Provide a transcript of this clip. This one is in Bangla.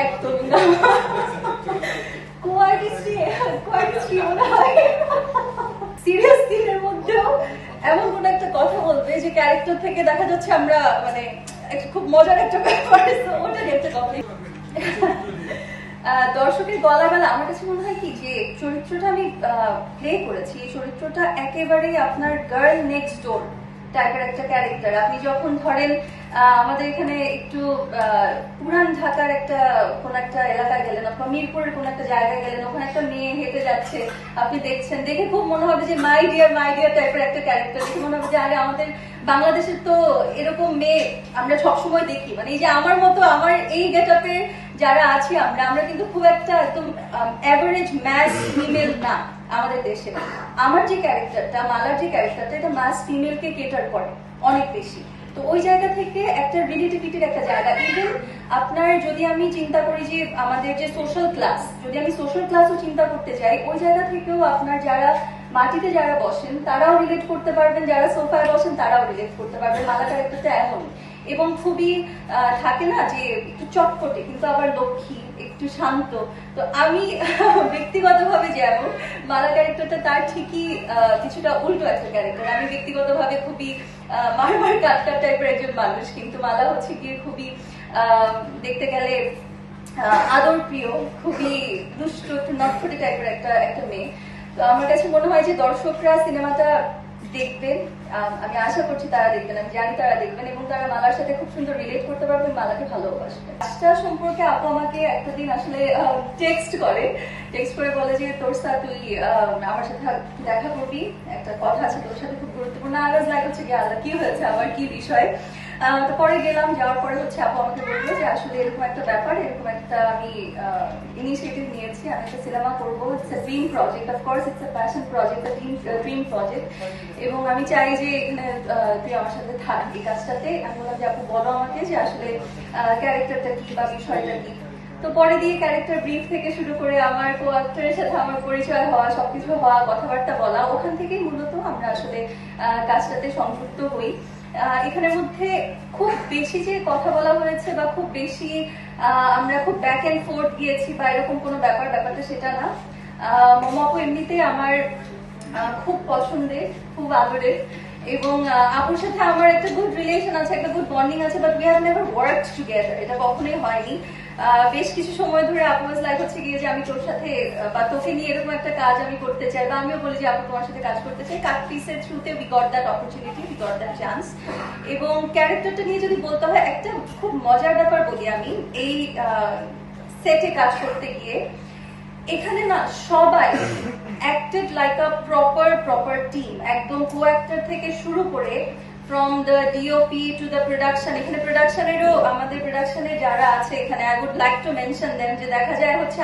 একদমই না। কোয়ার্টিস্ট্রি মনে হয় সিরিয়াস সিনের মধ্যেও এমন কোন একটা কথা বলবে যে ক্যারেক্টার থেকে দেখা যাচ্ছে আমরা মানে খুব মজার একটা ব্যাপার, ওটা নিয়ে একটা কথা। দর্শকের গলাবেলা আমার কাছে মনে হয় কি যে চরিত্রটা আমি প্লে করেছি, এই চরিত্রটা একেবারেই আপনার গার্ল নেক্সট ডোর টাইপের একটা ক্যারেক্টার। আপনি যখন ধরেন আমাদের এখানে একটু পুরান ঢাকার একটা কোন একটা এলাকায় গেলেন অথবা মিরপুরের কোন একটা জায়গায় গেলেন, ওখানে একটা মেয়ে হেঁটে যাচ্ছে, আপনি দেখছেন, দেখে খুব মনে হবে যে মাই ডিয়ার টাইপের একটা ক্যারেক্টার। দেখে মনে হবে যে আরে আমাদের বাংলাদেশের তো এরকম মেয়ে আমরা সবসময় দেখি, মানে এই যে আমার মতো আমার এই গেট আপে যারা আছি আমরা কিন্তু খুব একটা একদম অ্যাভারেজ ম্যাস ফিমেল না আমাদের দেশে। আমার যে ক্যারেক্টারটা, মালার যে ক্যারেক্টারটা, এটা ম্যাস ফিমেলকে কেটার করে অনেক বেশি। তো ওই জায়গা থেকে একটা রিলেটিভিটির একটা জায়গা। ইভেন আপনার যদি আমি চিন্তা করি যে আমাদের যে সোশ্যাল ক্লাস, যদি আমি সোশ্যাল ক্লাসও চিন্তা করতে চাই, ওই জায়গা থেকেও আপনার যারা মাটিতে যারা বসেন তারাও রিলেট করতে পারবেন, যারা সোফায় বসেন তারাও রিলেট করতে পারবেন। মালা ক্যারেক্টারটা এমন এবং খুবই থাকে না যে একটু চটপটে কিন্তু আবার লক্ষ্মী, একটু শান্ত। তো আমি ব্যক্তিগতভাবে যেমন মালা ক্যারেক্টারটা তার ঠিকই কিছুটা উল্টো একটা ক্যারেক্টার। আমি ব্যক্তিগতভাবে খুবই মার কাটকাট টাইপের একজন মানুষ, কিন্তু মালা হচ্ছে গিয়ে খুবই দেখতে গেলে আদর প্রিয়, খুবই দুষ্ট, একটু নটফটে টাইপের একটা মেয়ে। তো আমার কাছে মনে হয় যে দর্শকরা সিনেমাটা দেখবেন, আমি আশা করছি তারা দেখবেন, আমি জানি তারা দেখবেন এবং তারা মালার সাথে খুব সুন্দর রিলেট করতে পারবেন, মালাকে ভালোবাসবেন। কাজটা সম্পর্কে আপু আমাকে একটা দিন আসলে টেক্সট করে বলে যে তোরসা তুই আমার সাথে দেখা করবি, একটা কথা আছে তোর সাথে খুব গুরুত্বপূর্ণ। আগাজ লাইক হচ্ছে গিয়ে আল্লাহ কি হয়েছে, আবার কি বিষয়। তো পরে গেলাম, যাওয়ার পরে হচ্ছে আপু আমাকে বললো যে আসলে এরকম একটা ব্যাপার, এরকম একটা আমি ইনিশিয়েটিভ নিয়েছি, আমি একটা সিনেমা করবো, it's a dream project, of course it's a passion project, dream project, এবং আমি চাই যে এখানে তুই আমার সাথে থাক এই কাজটাতে। আমি বললাম যে আপু বলো আমাকে যে আসলে ক্যারেক্টারটা কি বা বিষয়টা কি। তো পরে দিয়ে ক্যারেক্টার ব্রিফ থেকে শুরু করে আমার কো অ্যাক্টরের সাথে আমার পরিচয় হওয়া, সবকিছু হওয়া, কথাবার্তা বলা, ওখান থেকেই মূলত আমরা আসলে কাজটাতে সংযুক্ত হই। এখানের মধ্যে খুব বেশি যে কথা বলা হয়েছে বা খুব বেশি আমরা খুব ব্যাক এন্ড ফোর্থ গিয়েছি বা এরকম কোনো ব্যাপারটা সেটা না। মম আপু এমনিতে আমার খুব পছন্দের, খুব আদরের, এবং আপুর সাথে আমার একটা গুড রিলেশন আছে, একটা গুড বন্ডিং আছে, but we have never worked together, এটা কখনোই হয়নি। বেশ কিছু সময় ধরে আপু লাইক হচ্ছে গিয়ে যে আমি তোর সাথে বা তোকে নিয়ে এরকম একটা কাজ আমি করতে চাই, বা আমিও বলি যে আপু তোমার সাথে কাজ করতে চাই। কাটপিসের থ্রুতে we got that opportunity, we got that chance. এবং ক্যারেক্টারটা নিয়ে যদি বলতে হয়, একটা খুব মজার ব্যাপার বলি আমি, এই সেটে কাজ করতে গিয়ে এখানে না সবাই acted like a proper team, একদম কো অ্যাক্টর থেকে শুরু করে from the DOP to the production. এখানে প্রোডাকশনেরও, আমাদের প্রোডাকশনে যারা আছে এখানে, I would like to mention then, যে দেখা যায় হচ্ছে